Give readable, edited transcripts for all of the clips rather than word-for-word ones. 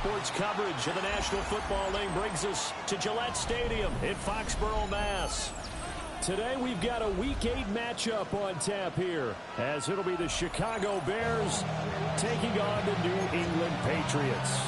Sports coverage of the National Football League brings us to Gillette Stadium in Foxborough, Mass. Today we've got a Week 8 matchup on tap here, as it'll be the Chicago Bears taking on the New England Patriots.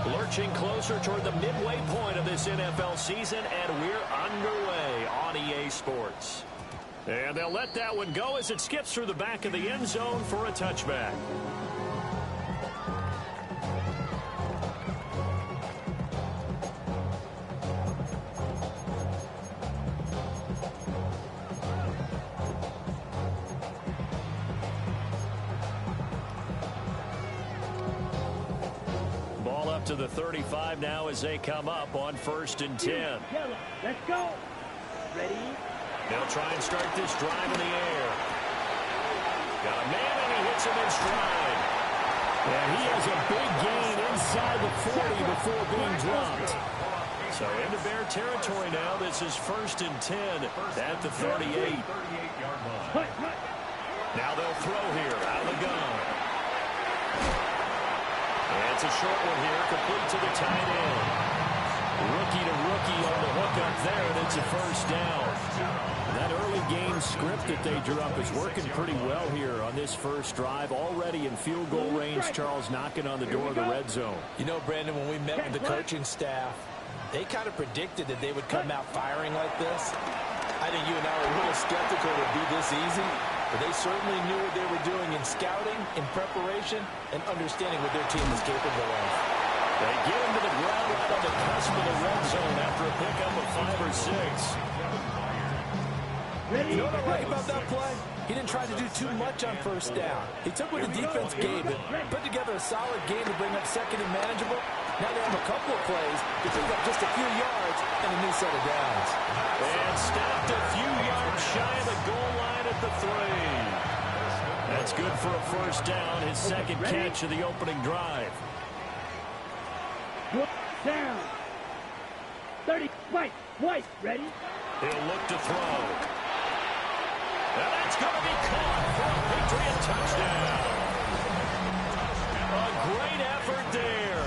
Lurching closer toward the midway point of this NFL season, and we're underway on EA Sports. And they'll let that one go as it skips through the back of the end zone for a touchback. To the 35 now as they come up on 1st and 10. Let's go. Ready? They'll try and start this drive in the air. Got a man and he hits him in stride. And he has a big gain inside the 40 before being dropped. So into Bear territory now. This is 1st and 10 at the 38. Now they'll throw here out of the gun. And it's a short one here, complete to the tight end. Rookie to rookie on the hook up there, and it's a 1st down. That early game script that they drew up is working pretty well here on this first drive. Already in field goal range, Charles knocking on the door of the red zone. You know, Brandon, when we met with the coaching staff, they kind of predicted that they would come out firing like this. I think you and I were a little skeptical it would be this easy. But they certainly knew what they were doing in scouting, in preparation, and understanding what their team was capable of. They get him to the ground right on the cusp of the red zone after a pickup of 5 or 6. You know what I like about that play? He didn't try to do too much on 1st down. He took what the defense gave him, put together a solid game to bring up 2nd and manageable. Now they have a couple of plays to pick up just a few yards and a new set of downs. And stopped a few yards shy of the goal line at the 3. That's good for a 1st down, his 2nd catch of the opening drive. Down. 30, White, ready? He'll look to throw. And that's going to be caught for a Patriot touchdown. A great effort there.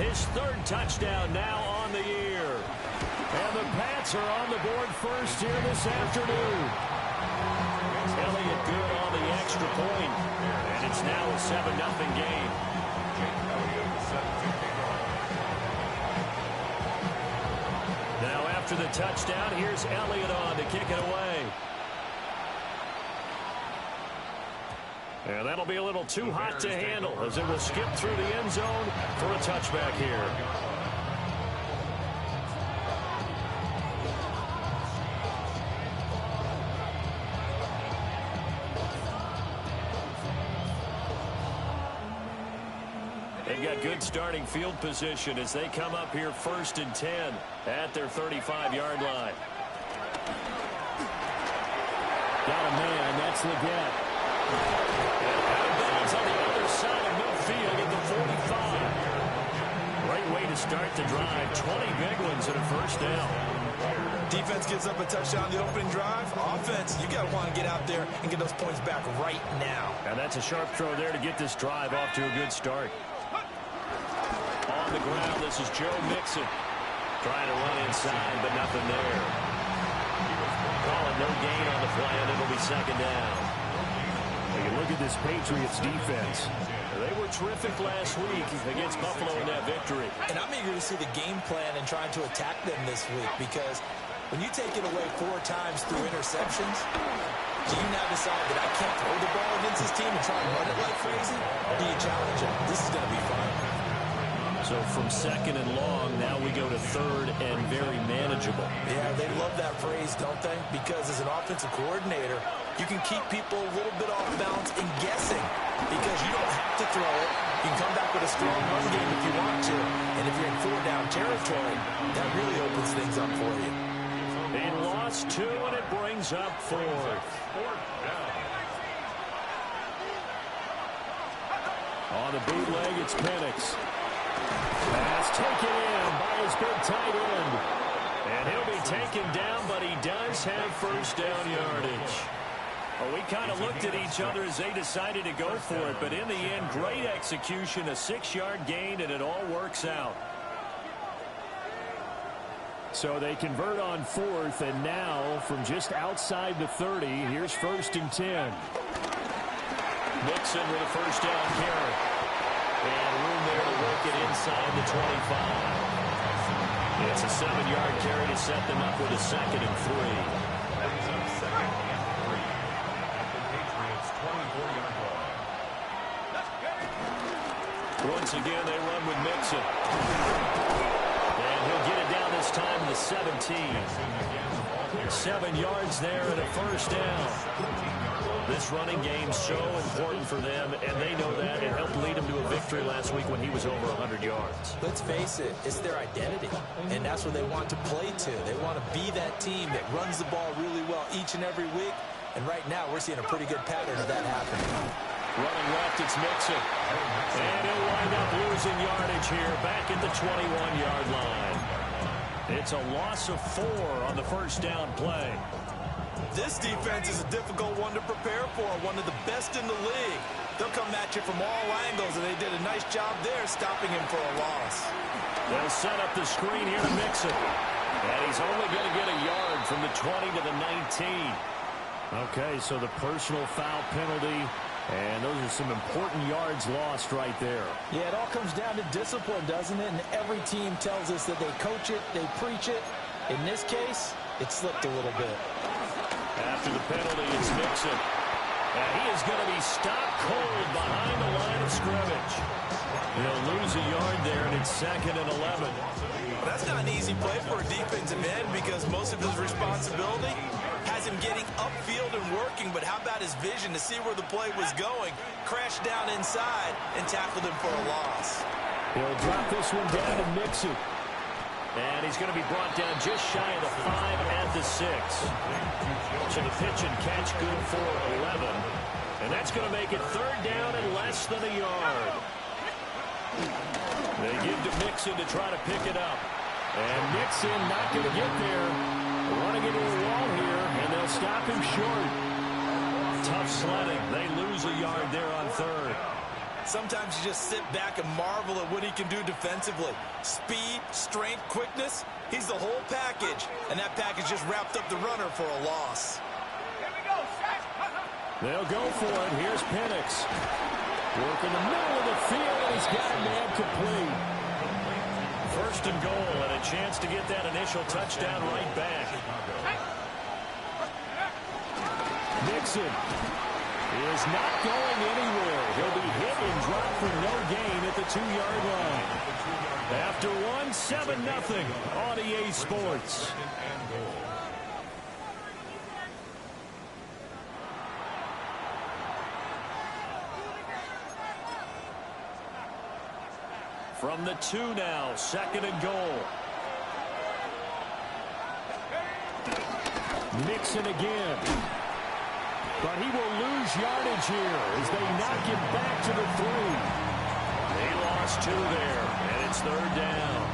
His 3rd touchdown now on the year. And the Pats are on the board first here this afternoon. Elliott good on the extra point. And it's now a 7-0 game. Now after the touchdown, here's Elliott on to kick it away. And that'll be a little too hot to handle as it will skip through the end zone for a touchback here. They've got good starting field position as they come up here 1st and 10 at their 35-yard line. Got a man, that's Legette. Out of bounds on the other side of midfield at the 45. Great way to start the drive. 20 big ones and a 1st down. Defense gives up a touchdown the opening drive. Offense, you got to want to get out there and get those points back right now. And that's a sharp throw there to get this drive off to a good start. On the ground, this is Joe Mixon. Trying to run inside, but nothing there. Calling no gain on the play, and it'll be 2nd down. You look at this Patriots defense. They were terrific last week against Buffalo in that victory. And I'm eager to see the game plan and trying to attack them this week, because when you take it away 4 times through interceptions, do you now decide that I can't throw the ball against this team and try and run it like crazy? Or do you challenge them? This is going to be fun. So from 2nd and long, now we go to 3rd and very manageable. Yeah, they love that phrase, don't they? Because as an offensive coordinator, you can keep people a little bit off balance and guessing, because you don't have to throw it. You can come back with a strong run game if you want to. And if you're in 4-down territory, that really opens things up for you. They lost 2, and it brings up 4th. On the bootleg, it's Penix. Pass taken in by his big tight end. And he'll be taken down, but he does have first down yardage. Well, we kind of looked at each other as they decided to go for it, but in the end, great execution, a 6-yard gain, and it all works out. So they convert on 4th, and now from just outside the 30, here's 1st and 10. Nixon with a first down carry. And room there to work it inside the 25. It's a 7-yard carry to set them up with a 2nd and 3. Once again, they run with Nixon. And he'll get it down this time to the 17. 7 yards there and a first down. This running game's so important for them, and they know that. It helped lead them to a victory last week when he was over 100 yards. Let's face it, it's their identity, and that's what they want to play to. They want to be that team that runs the ball really well each and every week, and right now we're seeing a pretty good pattern of that happening. Running left, it's Mixon. And he'll wind up losing yardage here back at the 21-yard line. It's a loss of 4 on the first down play. This defense is a difficult one to prepare for, one of the best in the league. They'll come at you from all angles, and they did a nice job there stopping him for a loss. They'll set up the screen here to Mixon. And he's only going to get a yard from the 20 to the 19. Okay, so the personal foul penalty, and those are some important yards lost right there. Yeah, it all comes down to discipline, doesn't it? And every team tells us that they coach it, they preach it. In this case, it slipped a little bit. After the penalty, it's Nixon. And he is going to be stopped cold behind the line of scrimmage. He'll lose a yard there, and it's 2nd and 11. That's not an easy play for a defensive end because most of his responsibility has him getting upfield and working, but how about his vision to see where the play was going, crashed down inside, and tackled him for a loss. He'll drop this one down to Nixon. And he's going to be brought down just shy of the 5 at the 6. So the pitch and catch good for 11. And that's going to make it 3rd down and less than a yard. They give to Mixon to try to pick it up. And Mixon not going to get there. Running into the wall here, and they'll stop him short. Tough sledding. They lose a yard there on 3rd. Sometimes you just sit back and marvel at what he can do defensively. Speed, strength, quickness, he's the whole package. And that package just wrapped up the runner for a loss. They'll go for it. Here's Penix. Work in the middle of the field, and he's got a man complete. 1st and goal, and a chance to get that initial touchdown right back. Nixon is not going anywhere. He'll be hit and dropped for no gain at the 2-yard line. After 7-0 on EA Sports. From the 2 now, 2nd and goal. Nixon again. But he will lose yardage here as they knock him back to the 3. They lost 2 there, and it's 3rd down.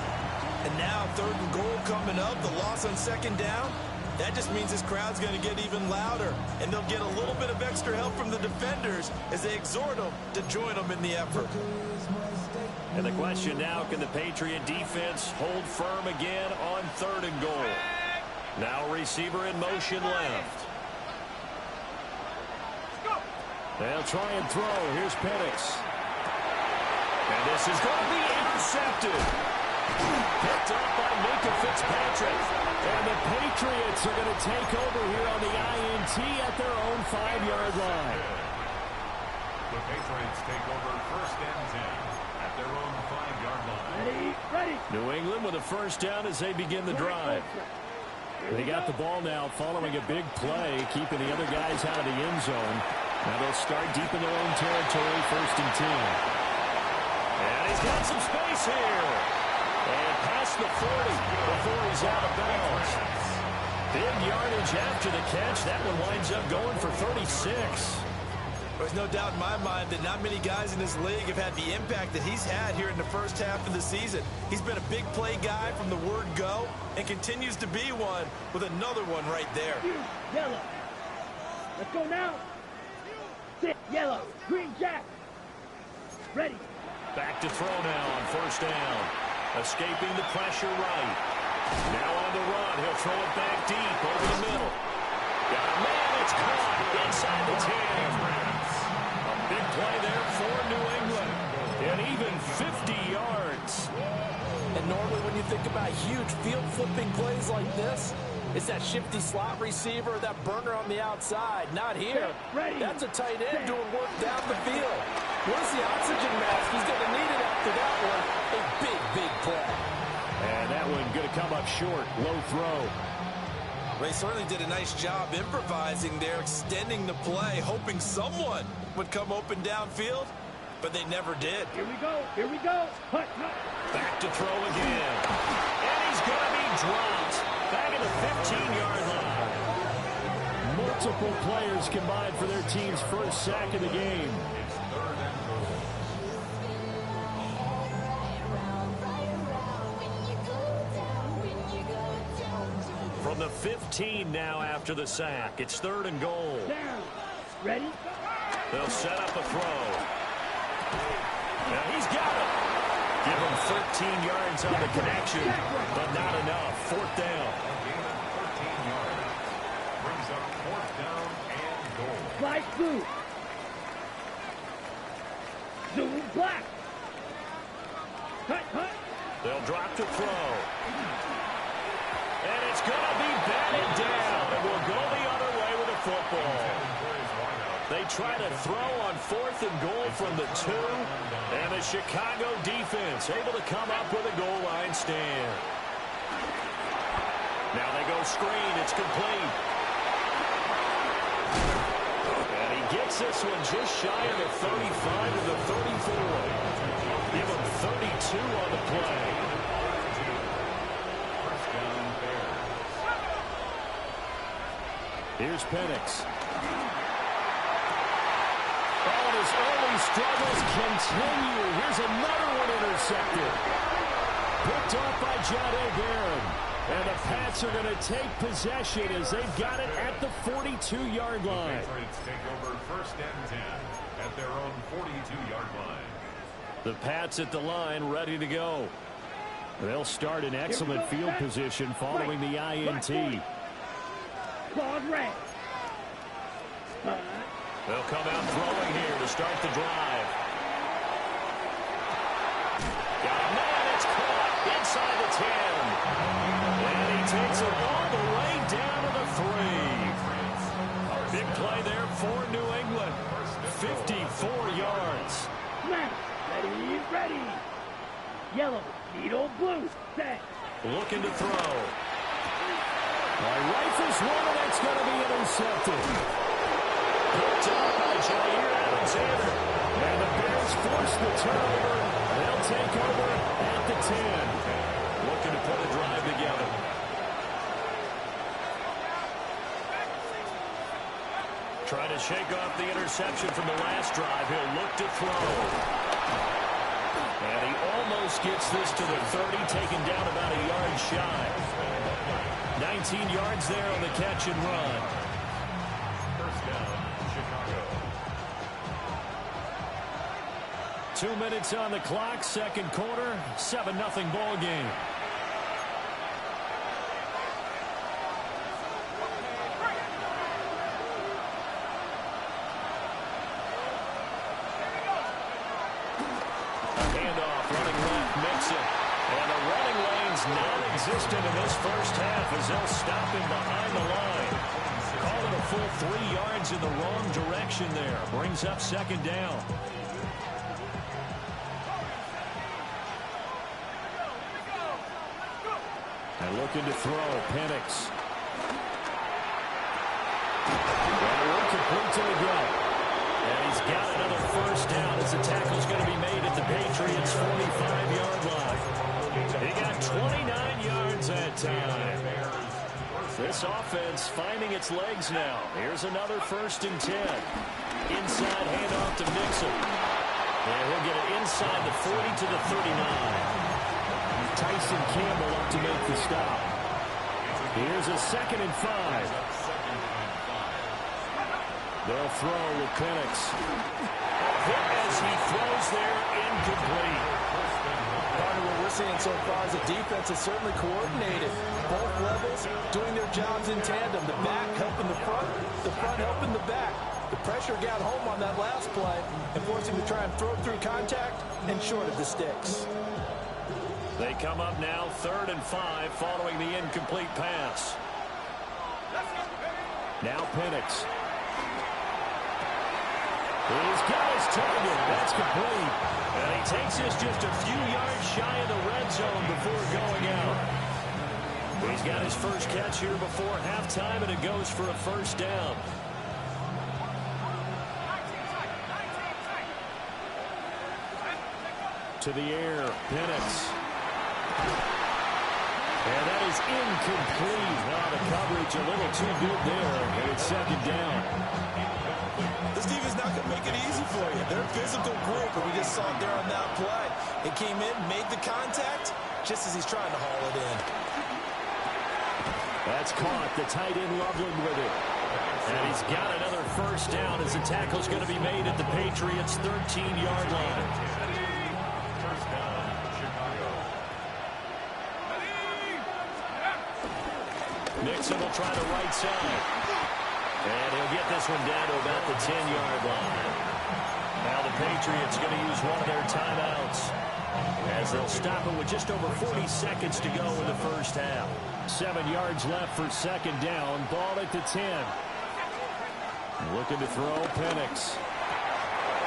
And now 3rd and goal coming up, the loss on 2nd down. That just means this crowd's going to get even louder, and they'll get a little bit of extra help from the defenders as they exhort them to join them in the effort. And the question now, can the Patriot defense hold firm again on 3rd and goal? Now receiver in motion left. They'll try and throw. Here's Penix. And this is going to be intercepted. Picked up by Minka Fitzpatrick. And the Patriots are going to take over here on the INT at their own 5-yard line. The Patriots take over 1st and 10 at their own 5-yard line. Ready. New England with a first down as they begin the drive. They got the ball now following a big play, keeping the other guys out of the end zone. Now they'll start deep in their own territory, 1st and 10. And he's got some space here. And past the 40 before he's out of bounds. Big yardage after the catch. That one winds up going for 36. There's no doubt in my mind that not many guys in this league have had the impact that he's had here in the first half of the season. He's been a big play guy from the word go and continues to be one with another one right there. Yellow. Let's go now. Sit. Yellow. Green jack. Ready. Back to throw now on first down. Escaping the pressure right. Now on the run. He'll throw it back deep over the middle. Got a man. It's caught inside the 10. A big play there for New England. And even 50 yards. And normally when you think about huge field flipping plays like this, it's that shifty slot receiver, that burner on the outside. Not here. That's a tight end doing work down the field. Where's the oxygen mask? He's going to need it after that one. A big, big play. And that one going to come up short. Low throw. They certainly did a nice job improvising there, extending the play, hoping someone would come open downfield, but they never did. Here we go. Here we go. Hut, hut. Back to throw again. And he's going to be dropped. Back at the 15-yard line. Multiple players combined for their team's first sack of the game. From the 15 now after the sack. It's 3rd and goal. Down. Ready? They'll set up a throw. Now he's got it. Give him 13 yards on the connection, but not enough. 4th down. Brings up 4th down and goal. Fly blue. Zoom black. Hut, hut. They'll drop to throw. And it's going to be batted down. And will go the other way with the football. They try to throw on 4th and goal from the 2. And the Chicago defense able to come up with a goal line stand. Now they go screen. It's complete. And he gets this one just shy of the 35 to the 34. Give him 32 on the play. Here's Penix. Oh, his early struggles continue. Here's another one intercepted. Picked off by John Barron. And the Pats are going to take possession as they've got it at the 42-yard line. The Patriots take over 1st and 10 at their own 42-yard line. The Pats at the line, ready to go. They'll start in excellent field position following the INT. Claude red. They'll come out throwing here to start the drive. Got a man, it's caught inside the 10. And he takes it all the way down to the 3. Big play there for New England. 54 yards. Smash. Ready, ready. Yellow, needle, blue, set. Looking to throw. Rifles one, and that's going to be intercepted. Picked up by Jair Alexander. And the Bears force the turnover. They'll take over at the 10. Looking to put a drive together. Trying to shake off the interception from the last drive. He'll look to throw. And he almost gets this to the 30, taken down about a yard shy. 19 yards there on the catch and run. 1st down, Chicago. 2 minutes on the clock, 2nd quarter, 7-0 ball game. Non-existent in this first half as they'll stop him behind the line. Call it a full 3 yards in the wrong direction there. Brings up 2nd down. And looking to throw, Penix. And complete to the gut. And he's got another 1st down as the tackle's going to be made at the Patriots' 45-yard line. He got 29 yards that time. This offense finding its legs now. Here's another 1st and 10. Inside handoff to Mixon. And he'll get it inside the 40 to the 39. Tyson Campbell up to make the stop. Here's a 2nd and 5. They'll throw with Penix. Hit as he throws there, incomplete. Part of what we're seeing so far is the defense is certainly coordinated. Both levels doing their jobs in tandem. The back helping the front helping the back. The pressure got home on that last play and forced him to try and throw through contact and short of the sticks. They come up now 3rd and 5 following the incomplete pass. Now Penix. He's got his target. That's complete. And he takes this just a few yards shy of the red zone before going out. He's got his first catch here before halftime, and it goes for a 1st down. To the air, Penix. And that is incomplete. Now the coverage a little too good there, and it's 2nd down. This defense not going to make it easy for you. They're a physical group, and we just saw it there on that play. It came in, made the contact, just as he's trying to haul it in. That's caught. The tight end Loveland with it. And he's got another 1st down as the tackle's going to be made at the Patriots' 13-yard line. Mixon will try the right side. And he'll get this one down to about the 10-yard line. Now the Patriots going to use one of their timeouts as they'll stop it with just over 40 seconds to go in the 1st half. 7 yards left for 2nd down. Ball at the 10. Looking to throw, Penix.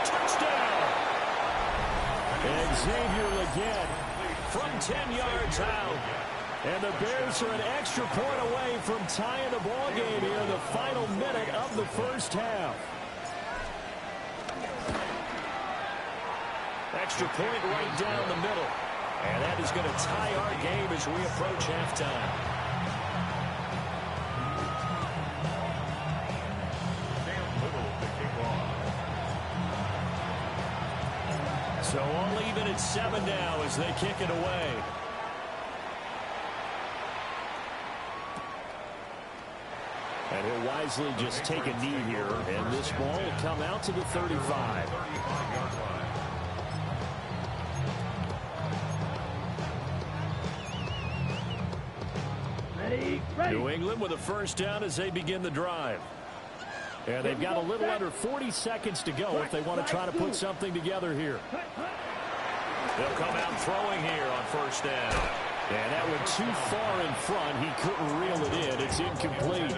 Touchdown! And Xavier Legette from 10 yards out. And the Bears are an extra point away from tying the ball game here in the final minute of the 1st half. Extra point right down the middle. And that is going to tie our game as we approach halftime. So all even at 7 now as they kick it away. And he'll wisely just take a knee here, and this ball will come out to the 35. Ready. New England with a 1st down as they begin the drive. And they've got a little under 40 seconds to go if they want to try to put something together here. They'll come out throwing here on 1st down. And that went too far in front. He couldn't reel it in. It's incomplete.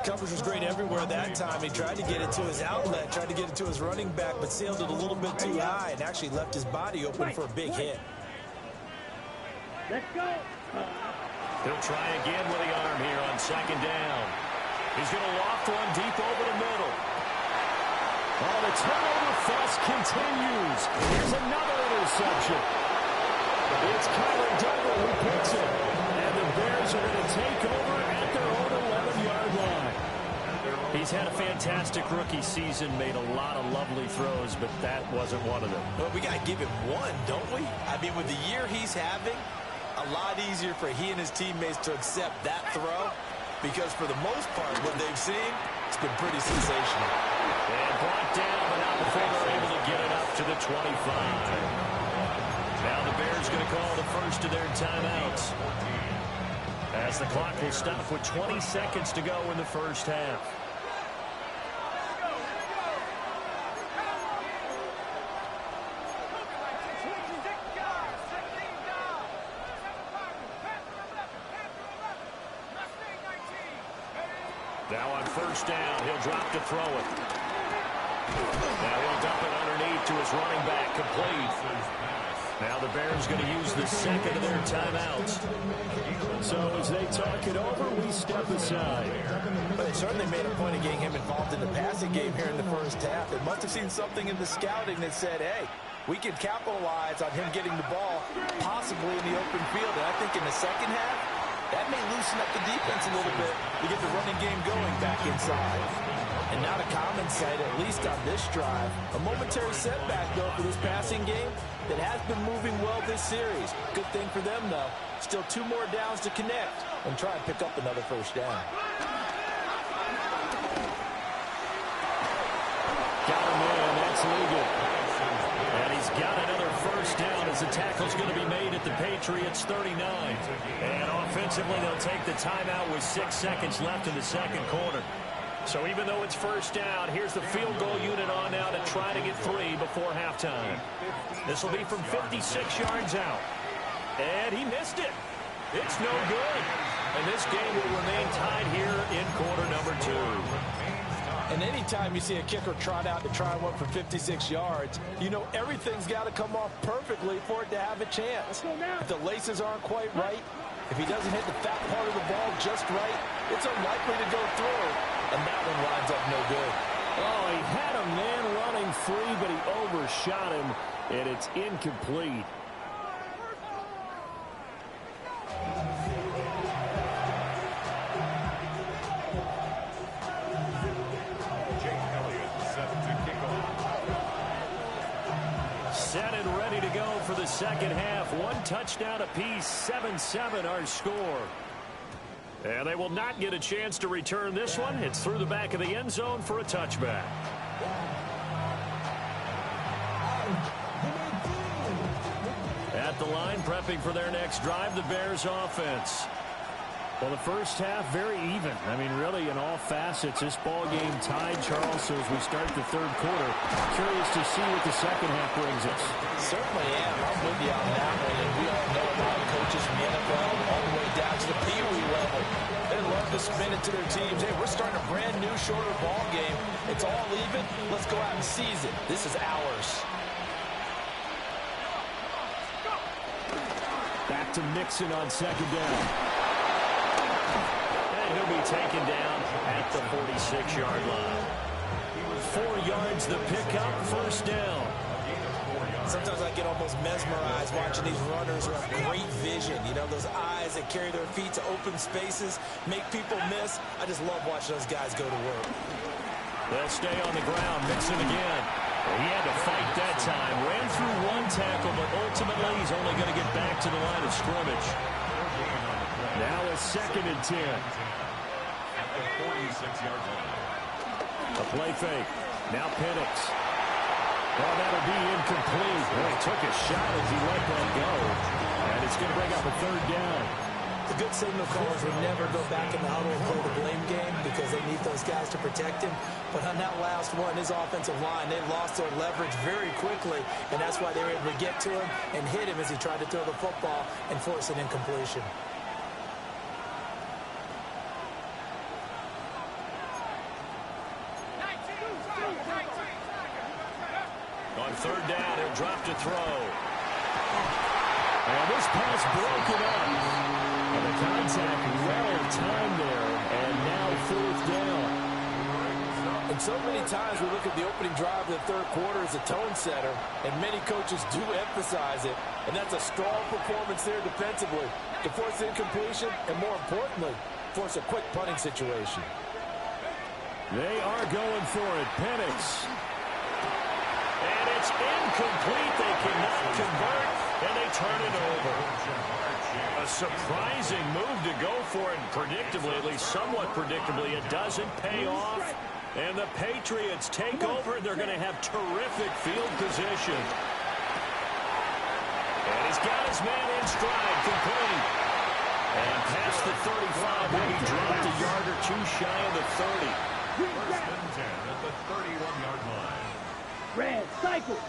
Coverage was great everywhere that time. He tried to get it to his outlet, tried to get it to his running back, but sailed it a little bit too high and actually left his body open for a big hit. Let's go. He'll try again with the arm here on 2nd down. He's going to loft one deep over the middle. Oh, the turnover fuss continues. Here's another interception. It's Kyler Duggar who picks it. And the Bears are going to take over at their own 11-yard line. He's had a fantastic rookie season, made a lot of lovely throws, but that wasn't one of them. Well, we got to give him one, don't we? I mean, with the year he's having, a lot easier for he and his teammates to accept that throw because for the most part, what they've seen, it's been pretty sensational. And brought down, but not before they're able to get it up to the 25. Now the Bears going to call the first of their timeouts as the clock will stop with 20 seconds to go in the 1st half. Now on 1st down, he'll drop to throw it. Now he'll dump it underneath to his running back, complete. Now the Bears going to use the 2nd of their timeouts. So as they talk it over, we step aside. But they certainly made a point of getting him involved in the passing game here in the 1st half. They must have seen something in the scouting that said, hey, we can capitalize on him getting the ball possibly in the open field. And I think in the 2nd half, that may loosen up the defense a little bit to get the running game going back inside. And not a common sight, at least on this drive. A momentary setback, though, for this passing game that has been moving well this series. Good thing for them, though. Still 2 more downs to connect and try and pick up another first down. Got him in. That's legal. And he's got another first down as the tackle's going to be made at the Patriots 39. And offensively, they'll take the timeout with 6 seconds left in the second quarter. So even though it's first down, here's the field goal unit on now to try to get 3 before halftime. This will be from 56 yards out. And he missed it. It's no good. And this game will remain tied here in quarter number 2. And anytime you see a kicker trot out to try one for 56 yards, you know everything's got to come off perfectly for it to have a chance. If the laces aren't quite right, if he doesn't hit the fat part of the ball just right, it's unlikely to go through. And that one winds up no good. Oh, he had a man running free, but he overshot him, and it's incomplete. Set and ready to go for the second half. 1 touchdown apiece, 7-7 our score. And they will not get a chance to return this one. It's through the back of the end zone for a touchback. At the line, prepping for their next drive, the Bears offense. Well, the first half, very even. I mean, really, in all facets, this ball game tied, Charles, so as we start the third quarter. Curious to see what the second half brings us. Certainly am. I'm with you on that one. And we all know a lot of coaches from the NFL all the way down to the Pee Wee level. They love to spin it to their teams. Hey, we're starting a brand new, shorter ball game. It's all even. Let's go out and seize it. This is ours. Back to Mixon on second down. He'll be taken down at the 46-yard line. 4 yards the pickup, first down. Sometimes I get almost mesmerized watching these runners who have great vision. You know, those eyes that carry their feet to open spaces, make people miss. I just love watching those guys go to work. They'll stay on the ground. Mixon again. He had to fight that time. Ran through 1 tackle, but ultimately he's only going to get back to the line of scrimmage. Now a 2nd and 10. At the 46-yard line. A play fake. Now Penix. Well, that'll be incomplete. Well, he took a shot as he let that go. And it's going to bring up a 3rd down. The good signal callers would never go back in the huddle and play the blame game because they need those guys to protect him. But on that last one, his offensive line, they lost their leverage very quickly, and that's why they were able to get to him and hit him as he tried to throw the football and force an incompletion. On 3rd down, he'll drop to throw. And this pass broken up. And the contact well timed there. And now 4th down. And so many times we look at the opening drive of the third quarter as a tone setter, and many coaches do emphasize it. And that's a strong performance there defensively to force incompletion and, more importantly, force a quick punting situation. They are going for it. Penix. And it's incomplete. They cannot convert, and they turn it over. A surprising move to go for it, predictably, at least somewhat predictably. It doesn't pay off, and the Patriots take over. They're going to have terrific field position. And he's got his man in stride, complete. And past the 35, when he dropped a yard or 2 shy of the 30. 1st and 10 at the 31-yard line. Red, cycle.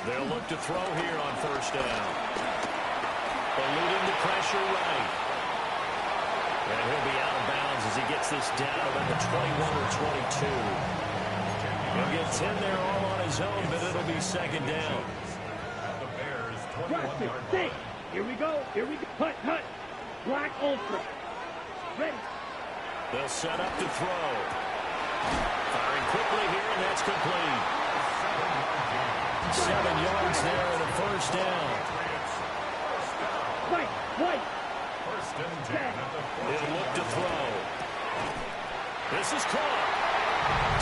They'll look to throw here on 1st down. Eluding the pressure right. And he'll be out of bounds as he gets this down about the 21 or 22. He'll get 10 there all on his own, but it'll be 2nd down. At the Bears' 21-yard line. Here we go. Here we go. Hut, hut. Black Ultra. Ready. They'll set up to throw. Firing quickly here, and that's complete. 7 yards there and a 1st down. White. 1st and 10 at the 40. He'll look to throw. This is caught.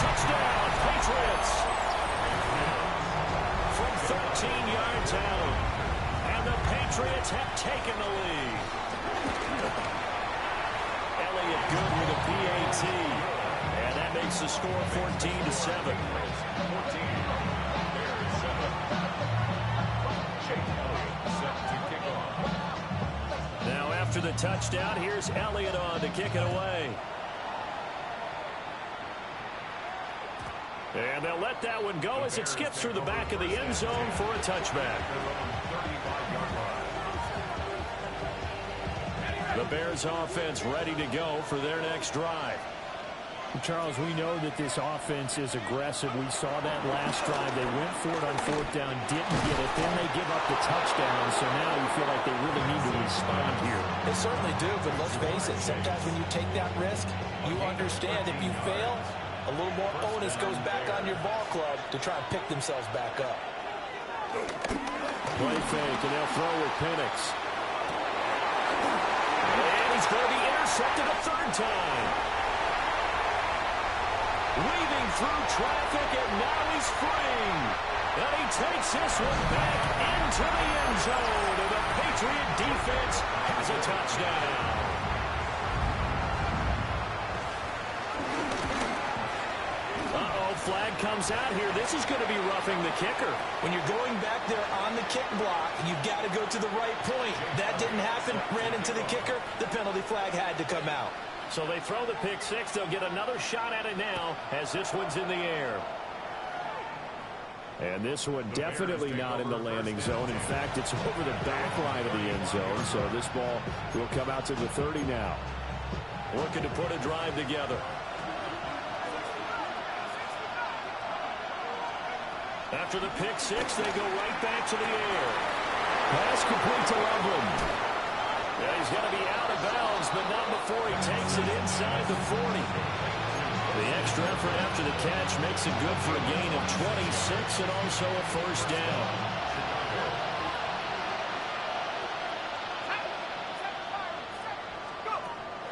Touchdown, Patriots. From 13 yards out. And the Patriots have taken the lead. Elliott good with a PAT. And that makes the score 14-7. Now after the touchdown, here's Elliott on to kick it away. And they'll let that one go as it skips through the back of the end zone for a touchback. The Bears offense ready to go for their next drive. Charles, we know that this offense is aggressive. We saw that last drive. They went for it on fourth down, didn't get it. Then they give up the touchdown. So now you feel like they really need to respond here. They certainly do, but let's face it. Sometimes when you take that risk, you understand if you fail, a little more onus goes back on your ball club to try and pick themselves back up. Play fake, and they'll throw with Penix. And he's going to be intercepted a third time. Weaving through traffic, and now he's free. And he takes this one back into the end zone. And the Patriot defense has a touchdown. Flag comes out here. This is going to be roughing the kicker. When you're going back there on the kick block, you've got to go to the right point. That didn't happen. Ran into the kicker. The penalty flag had to come out. So they throw the pick six. They'll get another shot at it now as this one's in the air. And this one definitely not in the landing zone. In fact, it's over the back line of the end zone. So this ball will come out to the 30 now. Looking to put a drive together. After the pick six, they go right back to the air. Pass complete to Loveland. Yeah, he's going to be out of bounds, but not before he takes it inside the 40. The extra effort after the catch makes it good for a gain of 26 and also a first down.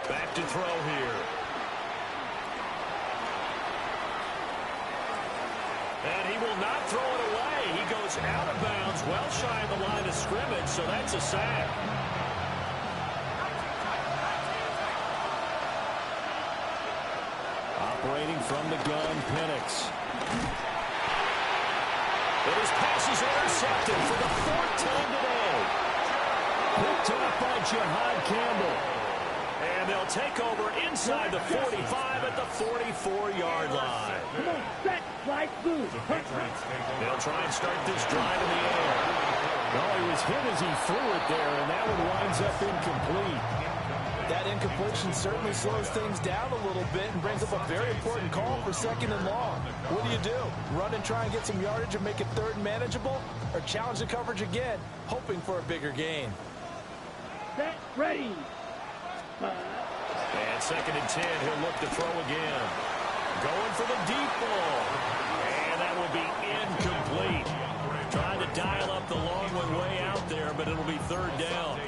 Back to throw here. And he will not throw it away. He goes out of bounds, well shy of the line of scrimmage, so that's a sack. Operating from the gun, Penix. And his pass is intercepted for the fourth time today. Picked up by Jihad Campbell. And they'll take over inside the 45 at the 44-yard line. Come on, set, slide, move. They'll try and start this drive in the air. Well, he was hit as he threw it there, and that one winds up incomplete. That incompletion certainly slows things down a little bit and brings up a very important call for second and long. What do? Run and try and get some yardage and make it third and manageable, or challenge the coverage again, hoping for a bigger gain? Set, ready. And second and 10, he'll look to throw again. Going for the deep ball. And that will be incomplete. Trying to dial up the long one way out there, but it'll be third down.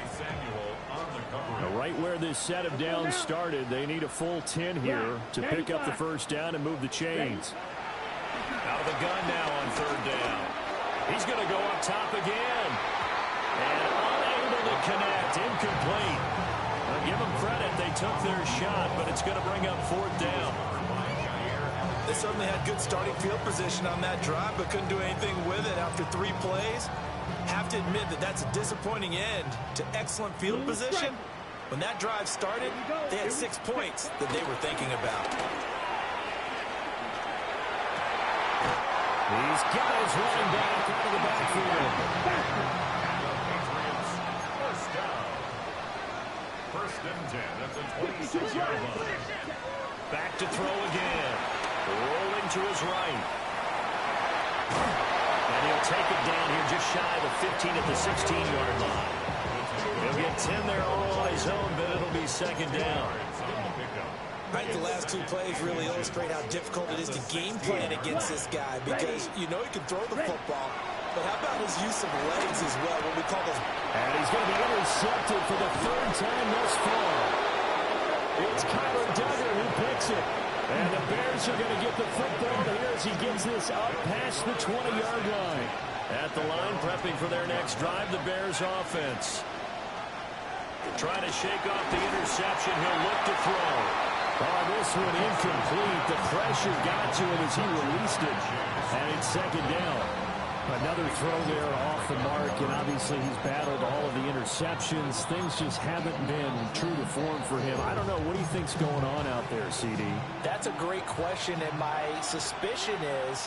Now, right where this set of downs started, they need a full 10 here to pick up the first down and move the chains. Out of the gun now on third down. He's going to go up top again. And unable to connect. Incomplete. Now, give them credit. They took their shot, but it's going to bring up fourth down. They certainly had good starting field position on that drive, but couldn't do anything with it after 3 plays. Have to admit that that's a disappointing end to excellent field position. When that drive started, they had 6 points that they were thinking about. He's got his running back out of the backfield. First and 10 at the 26-yard line. Back to throw again. Rolling to his right. And he'll take it down here just shy of the 15 at the 16-yard line. He'll get 10 there all on his own, but it'll be second down. I think the last 2 plays really illustrate how difficult it is to game plan against this guy, because you know he can throw the football, but how about his use of legs as well, what we call those. And he's going to be intercepted for the 3rd time thus far. It's Kyler Duggar who picks it. And the Bears are going to get the football here as he gets this up past the 20-yard line. At the line, prepping for their next drive, the Bears offense. Trying to shake off the interception. He'll look to throw. Oh, this one incomplete. The pressure got to him as he released it. And it's second down. Another throw there off the mark, and obviously he's battled all of the interceptions. Things just haven't been true to form for him. I don't know. What do you think's going on out there, CD? That's a great question, and my suspicion is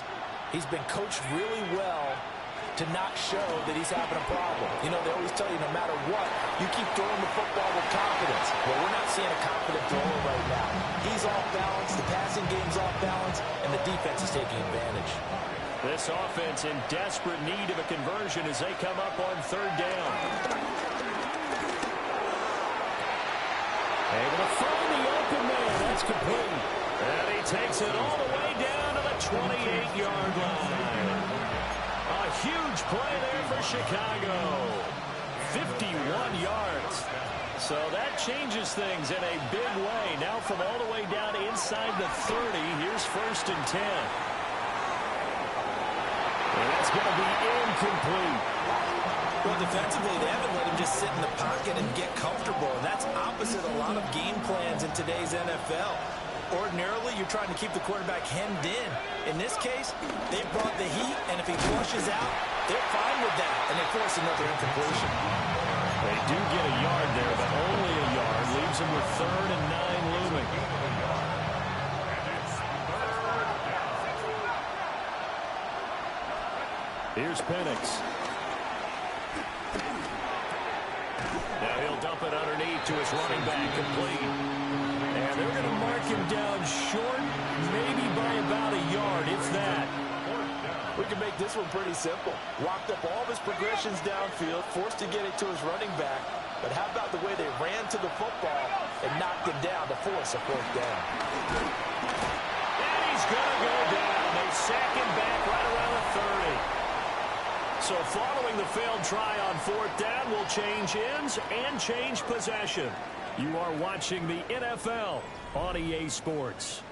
he's been coached really well to not show that he's having a problem. You know, they always tell you no matter what, you keep throwing the football with confidence. Well, we're not seeing a confident thrower right now. He's off balance, the passing game's off balance, and the defense is taking advantage. This offense in desperate need of a conversion as they come up on third down. Able to find the open man. That's complete. And he takes it all the way down to the 28-yard line. A huge play there for Chicago. 51 yards. So that changes things in a big way. Now from all the way down inside the 30, here's 1st and 10. And that's going to be incomplete. Well, defensively, they haven't let him just sit in the pocket and get comfortable. And that's opposite a lot of game plans in today's NFL. Ordinarily, you're trying to keep the quarterback hemmed in. In this case, they brought the heat, and if he flushes out, they're fine with that, and they force another incompletion. They do get a yard there, but only a yard. Leaves them with 3rd and 9 looming. Here's Penix. Now he'll dump it underneath to his running back, complete. And they're going to mark him down short, maybe by about a yard, if that. We can make this one pretty simple. Walked up all of his progressions downfield, forced to get it to his running back. But how about the way they ran to the football and knocked him down to force a 4th down? And he's going to go down. They sack him back right around the 30. So following the failed try on 4th down will change ends and change possession. You are watching the NFL on EA Sports.